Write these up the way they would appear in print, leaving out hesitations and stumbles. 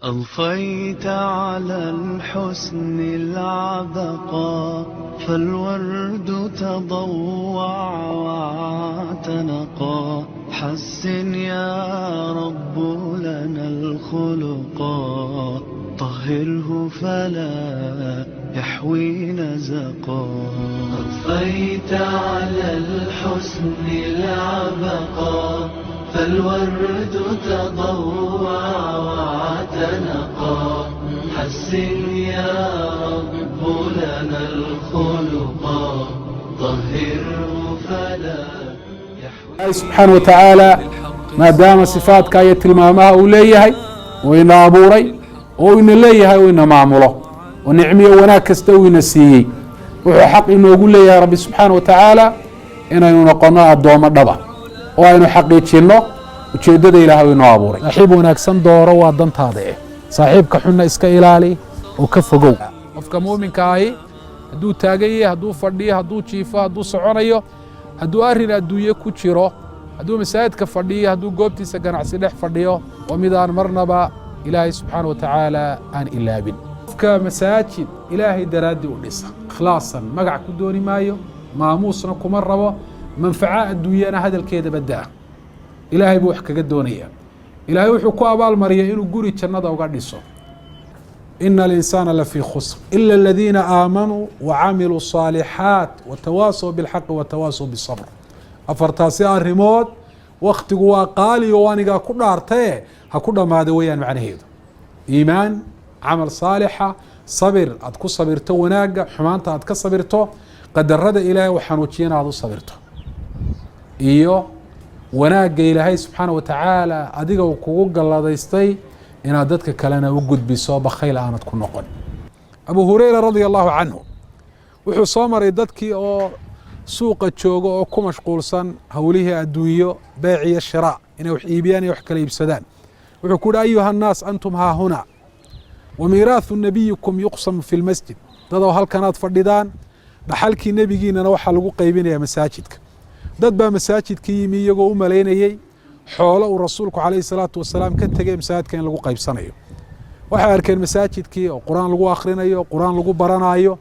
أضفيت على الحسن العبقى فالورد تضوع واعتنقا حسن يا رب لنا الخلقا طهره فلا يحوي نزقا أضفيت على الحسن العبقى فالورد تضوع واعتنقا حسن يا رب لنا الخلقا طهره فلا يحوي. سبحانه وتعالى ما دام صفاتك أي تلمامها وليهي وإن أبوري وإن ليهي وإن معموله ونعمي وناك استوي نسيي وحق إنه يقول لي يا رب سبحانه وتعالى إنه ينقلنا الدوام الدبا وإنه حقيقينه ujeedada ilaahay inoo abuuray saaxiib wanaagsan dooro waa dantaada saaxiibka xunna iska ilaali oo ka fogow qofka muuminka ahi hadduu taagan yahay hadduu fadhiyo hadduu jiifo hadduu soconayo hadduu arrin adduunye ku jiro hadduu masaajidka fadhiyo hadduu goobtiisa ganacsi dhex fadhiyo waa midaan marnaba ilaahay subxaana wa tacaala aan ilaabin qofka masaajid ilaahay daraaddii u dhisa ikhlaasan magac ku dooni maayo maamuusna kuma rabo manfaca adduunyana hadalkeeda baddaa ilaahay buu wax kaga doonayaa ilaahay wuxuu ku abaalmariyay inuu guri jannada uga dhiso ina alinsaana lafii khusr ila aladiina aamanuu wacamiluu الصaalixaat watawaasaw biاlxaqi watawaasaw biالsabr afartaasi arrimood waktigu waa qaali oo anigaa ku dhaartaye ha ku dhammaada weeyaan macnaheedu iimaan camal saalixa sabir aad ku sabirto wanaagga xumaanta aad ka sabirto qadarada ilaahay u xanuujiyana aad u sabirto iyo wanaagga ilaahay subxaana wa tacaala adiga uu kugu galladaystay inaad dadka kalena u gudbiso bakhayl aanad ku noqon abu hurayra radia allahu canhu wuxuu soo maray dadkii oo suuqa jooga oo ku mashquulsan howlihii adduunyo beec iyo shiraa inay wax iibiyaan iyo wax kala iibsadaan wuxuu ku yidhi ayuha annaas antum haa huna wa miiraahu nabiyikum yuqsamu fi lmasjid dadoo halkanaad fadhidaan dhaxalkii nebigiinana waxaa lagu qaybinayaa masaajidka dad baa masaajidka yimi iyagoo u malaynayey xoolo uu rasuulku calayhi salaatu wasalaam ka tegay masaajidka in lagu qaybsanayo waxay arkeen masaajidkii oo qur-aan lagu akhrinayo qur-aan lagu baranayo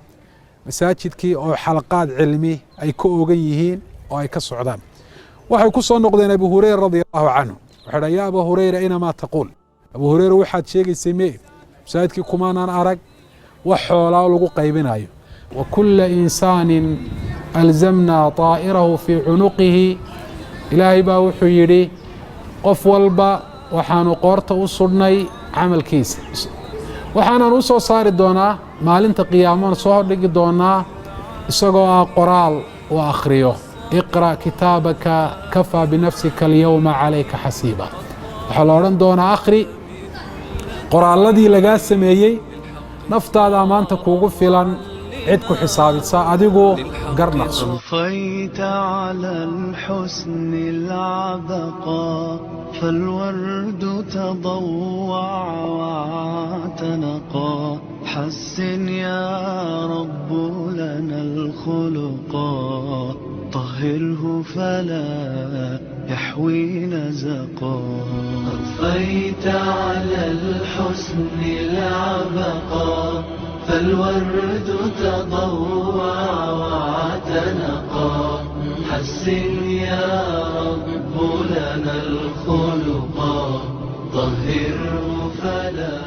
masaajidkii oo xalaqaad cilmi ay ka ogan yihiin oo ay ka socdaan waxay ku soo noqdeen abu hurayra radia allahu canhu waxay dhahan yaa aba hurayra inamaa taquul abu hurayra waxaad sheegaysay mee masaajidkii kumaanaan arag wax xoolaa lagu qaybinayo وكل إنسان ألزمنا طائره في عنقه إلهي با وحو يري قف والبا وحانو قورتا وصرني عمل كيس وحانا نوسو صار دونا مالنت قيامان صهر لقي دونا إساقوا قرال وأخريو اقرأ كتابك كفى بنفسك اليوم عليك حسيبا وحلوران دونا أخري قرال الذي لقى سميي نفتا دامانتا كوغو فيلان عدكو حسابي أديقو قرنقص أضفيت على الحسن العبقى فالورد تضوع واعتنقا حسن يا رب لنا الخلقا طهره فلا يحوي نزقا أضفيت على الحسن العبقى فالورد تضوع واعتنقا حسن يا رب لنا الخلقا طهره فلا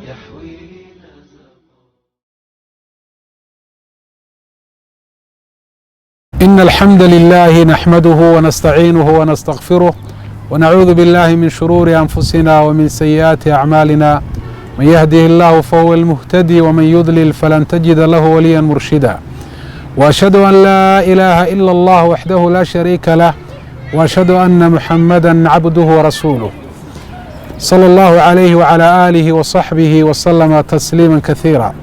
يحوي نزقا. إن الحمد لله نحمده ونستعينه ونستغفره ونعوذ بالله من شرور أنفسنا ومن سيئات أعمالنا من يهده الله فهو المهتدي ومن يضلل فلن تجد له وليا مرشدا وأشهد أن لا إله إلا الله وحده لا شريك له وأشهد أن محمدا عبده ورسوله صلى الله عليه وعلى آله وصحبه وسلم تسليما كثيرا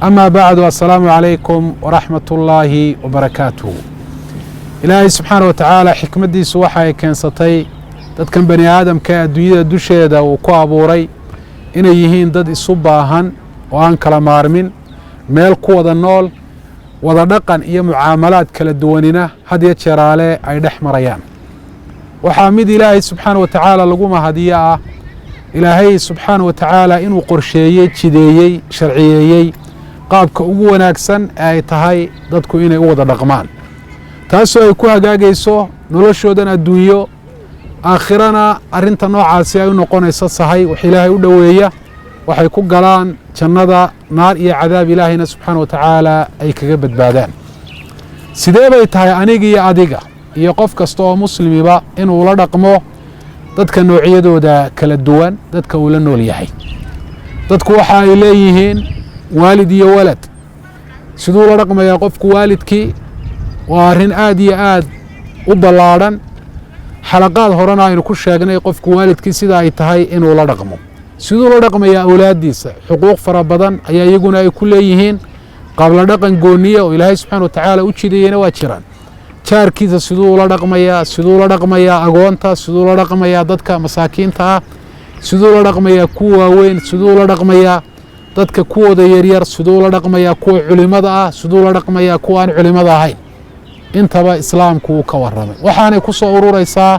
أما بعد السلام عليكم ورحمة الله وبركاته إلهي سبحانه وتعالى حكمتي سوحة كنستي dadkan bani aadamka adduunyada dusheeda uu ku abuuray inay yihiin dad isu baahan oo aan kala maarmin meel ku wada nool wada dhaqan iyo mucaamalaad kala duwanina had iyo jeeraale ay dhex marayaan waxaa mid ilaahay subxaana wa tacaala lagu mahadiyo ah ilaahay subxaana wa tacaala inuu qorsheeyey jideeyey sharciyeeyey qaabka ugu wanaagsan ee ay tahay dadku inay u wada dhaqmaan taasoo ay ku hagaagayso noloshoodan adduunyo aakhirana arrinta noocaasi ay u noqonayso sahay wax ilaahay u dhoweeya waxay ku galaan jannada naar iyo cadaab ilaahayna subxaana wa tacaala ay kaga badbaadaan sidee bay tahay aniga iyo adiga iyo qof kasta oo muslimiba inuu la dhaqmo dadka noocyadooda kala duwan dadka uu la nool yahay dadku waxa ay leeyihiin waalid iyo walad siduu la dhaqmayaa qofku waalidkii waa arrin aad iyo aad u ballaadhan xalaqaad horena aynu ku sheegnay qofku waalidkii sida ay tahay inuu la dhaqmo siduu la dhaqmayaa awlaaddiisa xuquuq fara badan ayaa iyaguna ay ku leeyihiin qaabla dhaqan gooniya oo ilaahay subxaana wa tacaala u jidayeyna waa jiraan jaarkiisa siduu la dhaqmayaa siduu la dhaqmayaa agoonta siduu la dhaqmayaa dadka masaakiinta ah siduu la dhaqmayaa kuwa waaweyn siduu la dhaqmayaa dadka kuwooda yaryar siduu la dhaqmayaa kuwa culimada ah siduu la dhaqmayaa kuwa aan culimada ahayn intaba islaamku wuu ka warramay waxaanay ku soo ururaysaa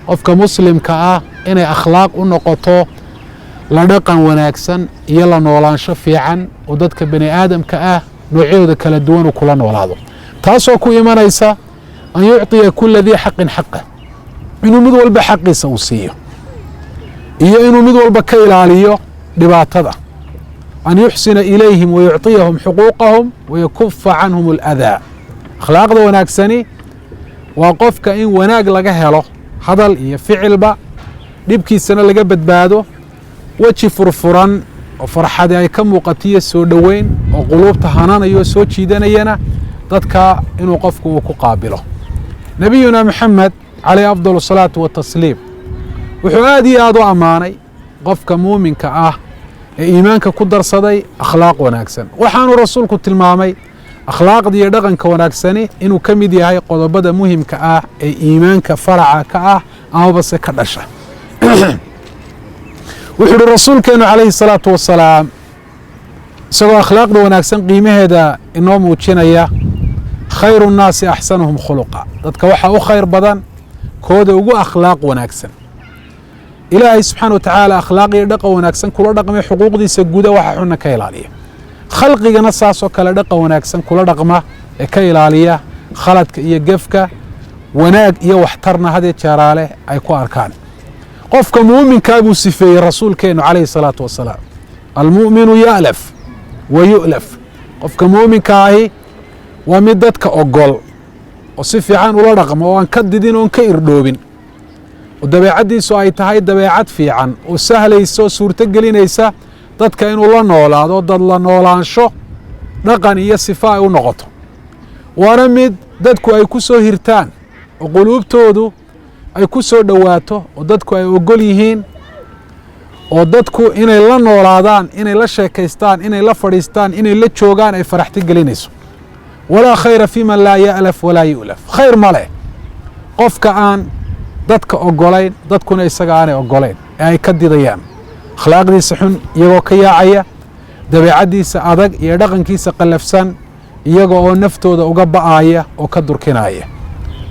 qofka muslimka ah inay akhlaaq u noqoto la dhaqan wanaagsan iyo la noolaansho fiican oo dadka bani aadamka ah noocyadooda kala duwan uu kula noolaado taasoo ku imanaysa an yucطiya kula dii xaqin xaqah inuu mid walba xaqiisa uu siiyo iyo inuu mid walba ka ilaaliyo dhibaatada an yuxsina ilayhim wayucطiyahum xuquuqahum wayakufa canhum اlأdaa akhlaaqda wanaagsani waa qofka in wanaag laga helo hadal iyo ficilba dhibkiisana laga badbaado weji furfuran oo farxadi ay ka muuqatiyo soo dhoweyn oo quluubta hananayo soo jiidanayana dadka inuu qofku uu ku qaabilo nebiyuna maxamed calayh afdal الsalaatu watasliim wuxuu aad iyo aad u ammaanay qofka muuminka ah ee iimaanka ku darsaday akhlaaq wanaagsan waxaanuu rasuulku tilmaamay akhlaaqda iyo dhaqanka wanaagsani inuu ka mid yahay qodobada muhimka ah ee iimaanka faraca ka ah amabase ka dhasha wuxuu uhi rasuulkeenu calayhi الsalaatu wasalaam isagoo akhlaaqda wanaagsan qiimaheeda inoo muujinaya khayru الnaasi axsanuhum khuluqa dadka waxaa u khayr badan kooda ugu akhlaaq wanaagsan ilaahay subxaana wa tacaala akhlaaq iyo dhaqan wanaagsan kula dhaqmay xuquuqdiisa guda waxa xunna ka ilaaliya khalqigana saasoo kale dhaqan wanaagsan kula dhaqma ee ka ilaaliya khaladka iyo gefka wanaag iyo waxtarna hadee jeeraale ay ku arkaan qofka muuminkaa buu sifeeyey rasuulkeenu calayhi الsalaatu wasalaam almu'minu ya'laf wa yu'laf qofka muuminka ahi waa mid dadka ogol oo si fiican ula dhaqmo oo aan ka didin oon ka irdhoobin oo dabeecaddiisu ay tahay dabeecad fiican oo sahlaysa oo suurto gelinaysa dadka inuu la noolaado dad la noolaansho dhaqan iyo sifa ay u noqoto waana mid dadku ay ku soo hirtaan oo quluubtoodu ay ku soo dhowaato oo dadku ay ogol yihiin oo dadku inay la noolaadaan inay la sheekaystaan inay la fadhiistaan inay la joogaan ay faraxti gelinayso walaa khayra fii man laa ya'laf walaa yu'laf khayr ma leh qofka aan dadka ogolayn dadkuna isaga aanay ogolayn ee ay ka didayaan akhlaaqdiisa xun iyagoo ka yaacaya dabeecaddiisa adag iyo dhaqankiisa qallafsan iyaga oo naftooda uga ba'aya oo ka durkinaya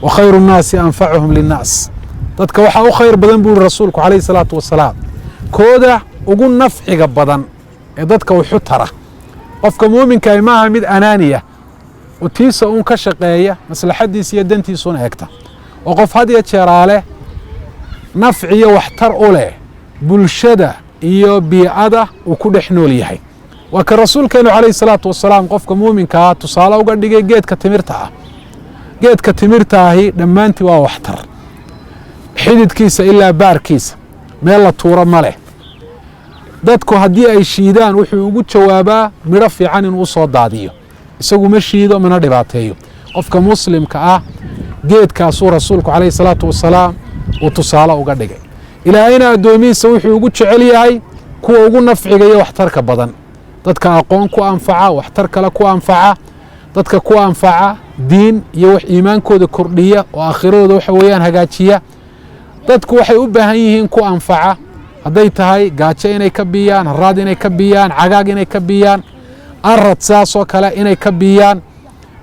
wa khayru الnaasi anfacuhum linnaas dadka waxaa u khayr badan buu yihi rasuulku calayhi الsalaatu wasalaam kooda ugu nafciga badan ee dadka wuxu tara qofka muuminkaah maaha mid anaaniya oo tiisa uun ka shaqeeya maslaxaddiisa iyo dantiisuun eegta oo qof had iyo jeeraale nafci iyo waxtar u leh bulshada iyo biicada uu ku dhex nool yahay waa ka rasuulkeenu calayhi الsalaatu wasalaam qofka muuminkaa tusaale uga dhigay geedka timirta ah geedka timirta ahi dhammaantii waa waxtar xididkiisa ilaa baarkiisa meel la tuuro ma leh dadku haddii ay shiidaan wuxuu ugu jawaabaa midho fiican inuu u soo daadiyo isagu ma shiido mana dhibaateeyo qofka muslimka ah geedkaasuu rasuulku calayhi الsalaatu wasalaam uu tusaale uga dhigay ilaahayna addoomihiisa wuxuu ugu jecel yahay kuwa ugu nafciga iyo waxtarka badan dadka aqoon ku anfaca waxtar kale ku anfaca dadka ku anfaca diin iyo wax iimaankooda kordhiya oo aakhiradooda waxa weeyaan hagaajiya dadku waxay u baahan yihiin ku anfaca hadday tahay gaajo inay ka biyaan haraad inay ka biyaan cagaag inay ka biyaan arad saasoo kale inay ka biyaan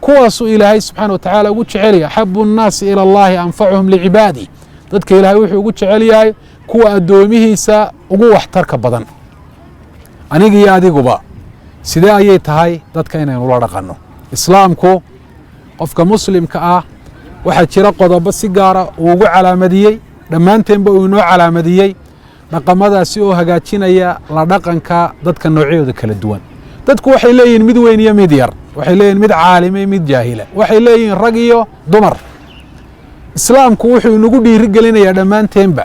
kuwaasuu ilaahay subxaana wa tacaala ugu jecelya axabu الnaasi ilى اllahi anfacuhum licibaadi dadka ilaahay wuxuu ugu jecel yahay kuwa addoomihiisa ugu waxtarka badan aniga iyo adiguba sidee ayay tahay dadka inaynu la dhaqanno islaamku qofka muslimka ah waxaa jira qodobo si gaara uu ugu calaamadiyey dhammaanteenba uu inoo calaamadiyey dhaqamadaasi oo hagaajinaya la dhaqanka dadka noocyadooda kala duwan dadku waxay leeyihiin mid weyn iyo mid yar waxay leeyihiin mid caalime mid jaahila waxay leeyihiin rag iyo dumar islaamku wuxuu inagu dhiirigelinayaa dhammaanteenba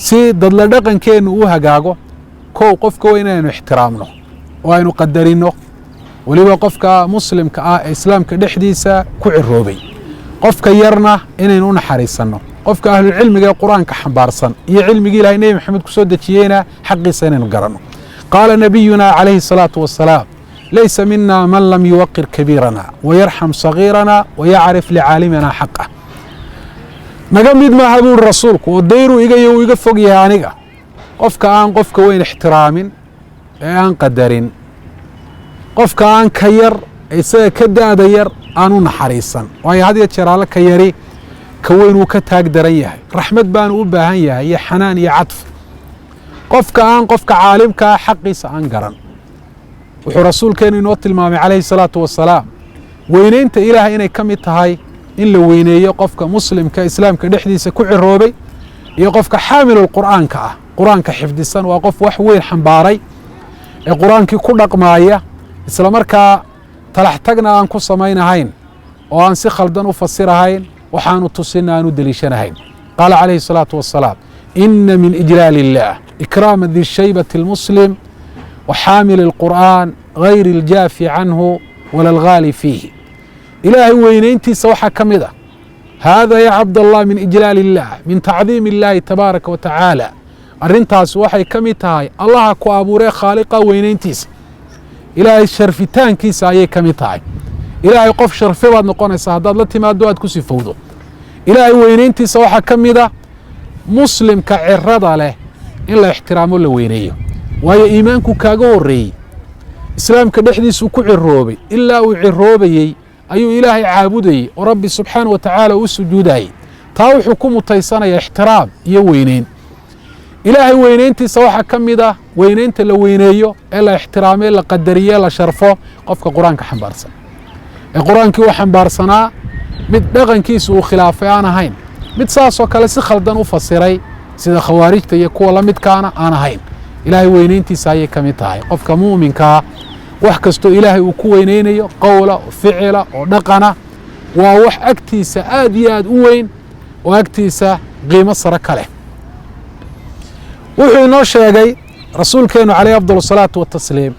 si dadla dhaqankeennu u hagaago kow qofka waa inaynu ixtiraamno oo aynu qadarinno weliba qofka muslimka ah ee islaamka dhexdiisa ku ciroobay qofka yarna inaynu u naxariisanno qofka ahlulcilmiga ee qur-aanka xambaarsan iyo cilmigii ilahay nebi maxamed ku soo dejiyeyna xaqiisa inaynu garanno qaala nabiyuna calayhi الsalaatu wasalaam laysa mina man lam yuwaqir kabiirana wayarxam sagiirana wayacrif licaalimina xaqah naga mid maaha buuri rasuulku oo dayruu igayo uu iga fog yahay aniga qofka aan qofka weyn ixtiraamin ee aan qadarin qofka aan ka yar isaga ka da'da yar aan u naxariisan waayo had iyo jeer alle ka yari ka weyn uu ka taag daran yahay raxmad baanu u baahan yahay iyo xanaan iyo cadf qofka aan qofka caalimkaa xaqiisa aan garan wuxuu rasuulkeenu inoo tilmaamay calayhi الsalaatu wasalaam weynaynta ilaah inay ka mid tahay in la weyneeyo qofka muslimka islaamka dhexdiisa ku ciroobay iyo qofka xaamilulqur'aanka ah qur-aanka xifdisan waa qof wax weyn xambaaray ee qur-aankii ku dhaqmaaya isla markaa talax tagna aan ku samaynahayn oo aan si khaldan u fasirahayn waxaanu tusinna aan u deliishanahayn qaala calayhi الsalaatu wasalaam ina min ijlaal illaah ikraama di shaybati اlmuslim وxaamil الqur'an غayr اljaafi canhu wala اlgaali fiihi ilaahay weynayntiisa waxaa ka mid a haada ya cabdالlah min ijlaal الlah min tacdiim اllahi tabaaraka wa tacaala arrintaas waxay ka mid tahay allaha ku abuuree khaaliqa weynayntiisa ilaahay sharfitaankiisa ayay ka mid tahay ilaahay qof sharfi baad noqonaysaa haddaad la timaado aad ku sifowdo ilaahay weynayntiisa waxaa ka mid a muslimka cirada leh in la ixtiraamo la weyneeyo waayo iimaanku kaaga horreeyey islaamka dhexdiisuu ku ciroobay ilaa uu ciroobayey ayuu ilaahay caabudayey oo rabbi subxaana wa tacaala u sujuudayey taa wuxuu ku mutaysanayaa ixtiraam iyo weyneyn ilaahay weynayntiisa waxaa ka mid ah weynaynta la weyneeyo ee la ixtiraamee la qadariye la sharfo qofka qur-aanka xambaarsan ee qur-aankii uu xambaarsanaa mid dhaqankiisa uu khilaafay aan ahayn mid saasoo kale si khaldan u fasiray sida khawaarijta iyo kuwa la midkaana aan ahayn ilaahay weynayntiisa ayay ka mid tahay qofka muuminkaa wax kastoo ilaahay uu ku weynaynayo qowla oo ficila oo dhaqana waa wax agtiisa aad iyo aad u weyn oo agtiisa qiimo sare ka leh wuxuu inoo sheegay rasuulkeennu calayhi afdal الsalaatu watasliim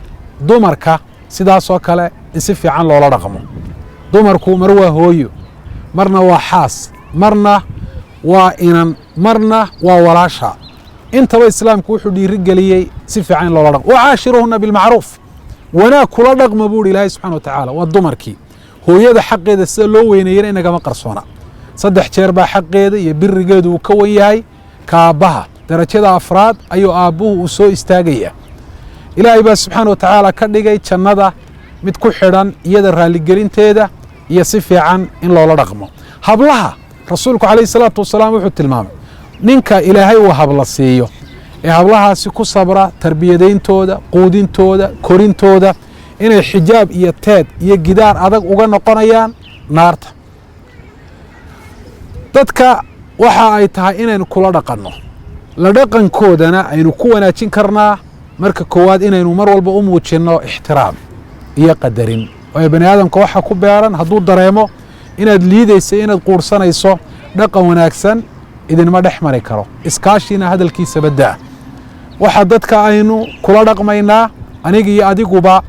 dumarka sidaasoo kale in si fiican loola dhaqmo dumarku mar waa hooyo marna waa xaas marna waa inan marna waa walaasha intaba islaamku wuxuu dhiirigeliyey si fiican in loola dhaqmo wacaashiruhuna bilmacruuf wanaag kula dhaqma buuhi ilaahay subxana wa tacaala waa dumarkii hooyada xaqeeda sida loo weyneeyana inagama qarsoona 3 jeer baa xaqeeda iyo birigeedu uu ka wan yahay ka aabbaha darajada afraad ayuu aabbuhu uu soo istaagaya ilaahay baa subxaana wa tacaala ka dhigay jannada mid ku xidhan iyada raalligelinteeda iyo si fiican in loola dhaqmo hablaha rasuulku calayhi salaatu wasalaam wuxuu tilmaamay ninka ilaahay uu habla siiyo ee hablahaasi ku sabra tarbiyadayntooda quudintooda korintooda inay xijaab iyo teed iyo gidaar adag uga noqonayaan naarta dadka waxa ay tahay inaynu kula dhaqanno la dhaqankoodana aynu ku wanaajin karnaa marka koowaad inaynu mar walba u muujinno ixtiraam iyo qadarin waayo bani aadamka waxa ku beeran hadduu dareemo inaad liidaysa inaad quursanayso dhaqan wanaagsan idinma dhex mari karo iskaashiina hadalkiisa baddaa waxa dadka aynu kula dhaqmaynaa aniga iyo adiguba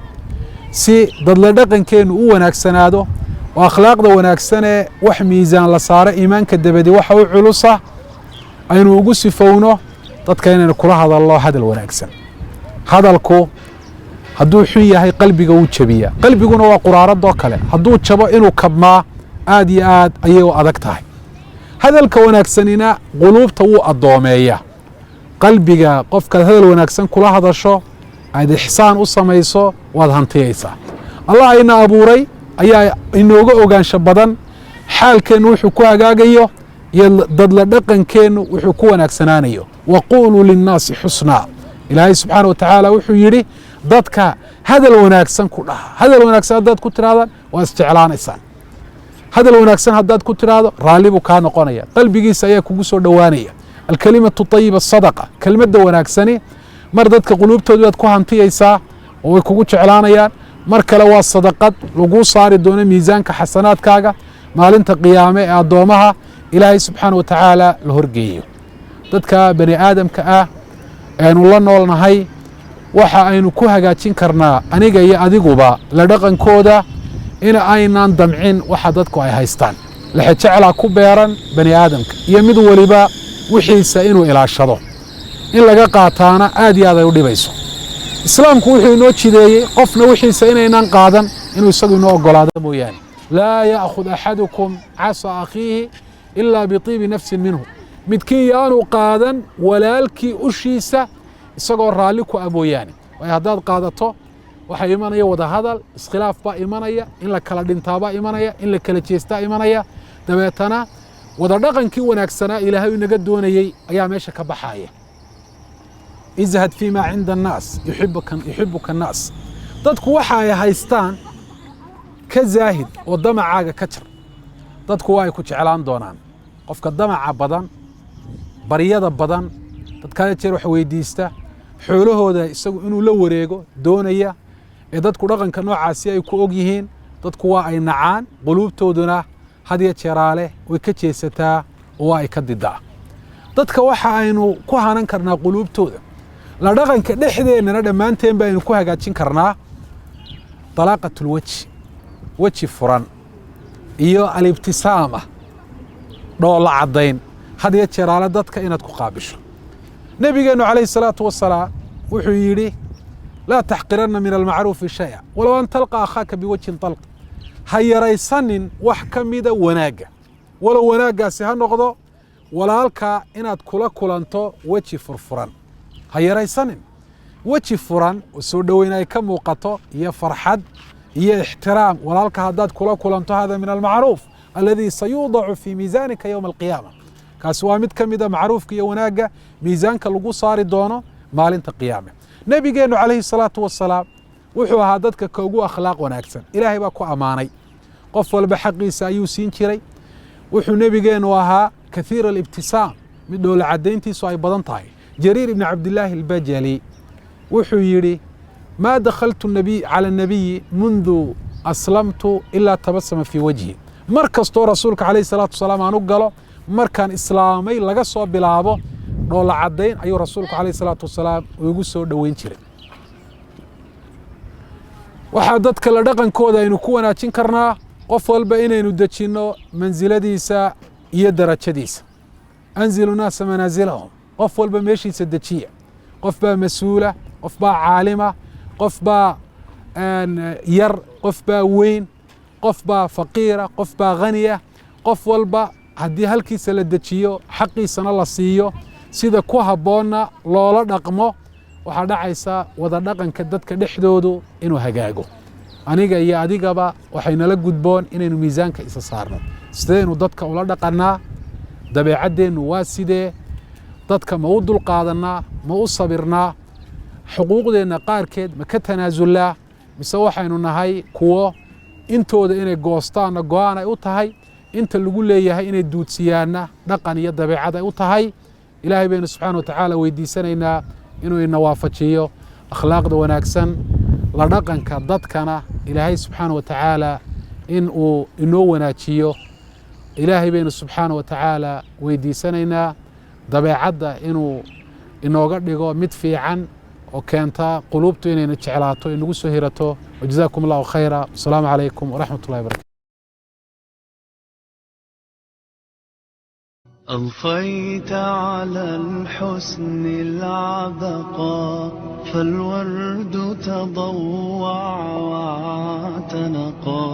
si dadla dhaqankeennu u wanaagsanaado oo akhlaaqda wanaagsanee wax miisaan la saaro iimaanka dabadi waxa u culusa aynu ugu sifowno dadka inaynu kula hadalno hadal wanaagsan hadalku hadduu xun yahay qalbiga wuu jabiyaa qalbiguna waa quraaradoo kale hadduu jabo inuu kabmaa aad iyo aad ayay u adag tahay hadalka wanaagsanina quluubta wuu addoomeeya qalbiga qofkaad hadal wanaagsan kula hadasho aad ixsaan u samayso waad hantiyaysaa allah ina abuuray ayaa inooga ogaansho badan xaalkeennu wuxuu ku hagaagayo iyo dadla dhaqankeennu wuxuu ku wanaagsanaanayo waquuluu linnaasi xusnaa ilaahay subxaana watacaala wuxuu yidhi dadka hadal wanaagsan ku dhaha. hadal wanaagsan haddaad ku tirahdaan waa isjeclaanaysaan. hadal wanaagsan haddaad ku tiraahdo raalli buu kaa noqonaya, qalbigiisa ayaa kugu soo dhowaanaya. alkalimatu tayiba sadaqa, kelmadda wanaagsani mar dadka quluubtooda baad ku hantiyaysaa oo way kugu jeclaanayaan, mar kale waa sadaqad laguu saari doono miisaanka xasanaadkaaga maalinta qiyaame ee addoomaha ilaahay subxaana watacaala la horgeeyo. dadka bani aadamka ah aynu la noolnahay waxa aynu ku hagaajin karnaa aniga iyo adiguba la dhaqankooda in aynaan damcin waxa dadku ay haystaan. lexejeclaa ku beeran bani aadamka iyo mid waliba wixiisa inuu ilaashado, in laga qaataana aad iyo aad ay u dhibayso. islaamku wuxuu inoo jideeyey qofna wixiisa inaynaan qaadan inuu isagu inoo ogolaado mooyaane. laa ya'khud axadukum casa akhiihi ilaa bitiibi nafsin minhu, midkii yaanu qaadan walaalkii ushiisa isagoo raalli ku ah mooyaane. waayo haddaad qaadato waxaa imanaya wada hadal, iskhilaaf baa imanaya, in la kala dhintaabaa imanaya, in la kala jeestaa imanaya, dabeetana wada dhaqankii wanaagsanaa ilaahay inaga doonayey ayaa meesha ka baxaya. izhad fii maa cinda annaas yuxibuka annaas. dadku waxa ay haystaan ka zaahid oo damacaaga ka jar, dadku waa ay ku jeclaan doonaan. qofka damaca badan, baryada badan, dadkaada jeer wax weydiista, xoolahooda isagu inuu la wareego doonaya, ee dadku dhaqanka noocaasi ay ku og yihiin, dadku waa ay nacaan, quluubtooduna had iyo jeeraale way ka jeesataa oo waa ay ka didaa. dadka waxa aynu ku hanan karnaa quluubtooda, la dhaqanka dhexdeennana dhammaanteen baynu ku hagaajin karnaa dalaaqatulweji, weji furan iyo alibtisaama, dhoolla caddayn, had iyo jeeraale dadka inaad ku qaabisho. nebigeennu calayhi salaatu wasalaam wuxuu yidhi laa taxqiranna min almacruufi shaya walow an talqa akhaaka biwajhin talq. ha yaraysanin wax ka mida wanaagga, walow wanaaggaasi ha noqdo walaalkaa inaad kula kulanto weji furfuran. ha yaraysanin weji furan oo soo dhoweyn ay ka muuqato iyo farxad iyo ixtiraam. walaalka haddaad kula kulanto hada min almacruuf aladii sayuudacu fii miisaanika yowma alqiyaama. kaasi waa mid ka mida macruufka iyo wanaagga miisaanka lagu saari doono maalinta qiyaame. nebigeennu calayhi salaatu wasalaam wuxuu ahaa dadka ka ugu akhlaaq wanaagsan. ilaahay baa ku ammaanay, qof walba xaqiisa ayuu siin jiray. wuxuu nebigeennu ahaa kathiira alibtisaam, mid dhoola caddayntiisu ay badan tahay. jariir ibni cabdillaahi albajali wuxuu yidhi maa dakhaltu cala annabiyi mundu aslamtu ilaa tabasama fii wajhi. mar kastoo rasuulka calayhi salaatu wasalaam aan u galo, markaan islaamay laga soo bilaabo dhoola caddayn ayuu rasuulku calayhi salaatu wasalaam igu soo dhoweyn jiray. waxaa dadka la dhaqankooda aynu ku wanaajin karnaa qof walba inaynu dejinno mansiladiisa iyo darajadiisa. anzilu naasa manaasilahum, qof walba meeshiisa dejiya. qof baa mas-uula, qof baa caalima, qof baa yar, qof baa weyn, qof baa faqiira, qof baa haniya. qof walba haddii halkiisa la dejiyo, xaqiisana la siiyo, sida ku habboonna loola dhaqmo, waxaa dhacaysa wada dhaqanka dadka dhexdoodu inuu hagaago. aniga iyo adigaba waxaynala gudboon inaynu miisaanka isa saarno. sidaynu dadka ula dhaqannaa? dabeecaddeennu waa sidee? dadka ma u dulqaadannaa? ma u sabirnaa? xuquuqdeenna qaarkeed ma ka tanaasullaa? mise waxaynu nahay kuwo intooda inay goostaanna go-aan ay u tahay, inta lagu leeyahay inay duudsiyaanna dhaqan iyo dabeecad ay u tahay. ilaahay baynu subxaana watacaala weydiisanaynaa inuu ina waafajiyo akhlaaqda wanaagsan, la dhaqanka dadkana ilaahay subxaana watacaala in uu inoo wanaajiyo. ilaahay baynu subxaana watacaala weydiisanaynaa dabeecadda inuu inooga dhigo mid fiican oo keenta quluubtu inayna jeclaato, inagu soo hirato. wajazaakum allahu khayra. wasalaamu calaykum waraxmat ullahi wabarakatu. أضفيت على الحسن العبقى فالورد تضوع واعتنقا.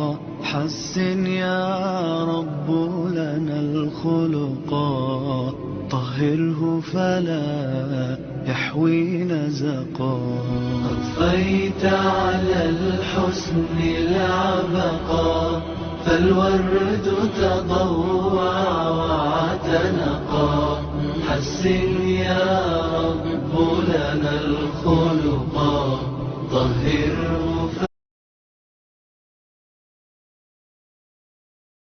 حسن يا رب لنا الخلقا طهره فلا يحوي نزقا. أضفيت على الحسن العبقى فالورد تضوع واعتنقا. حسن يا رب رب لنا الخلقا طهره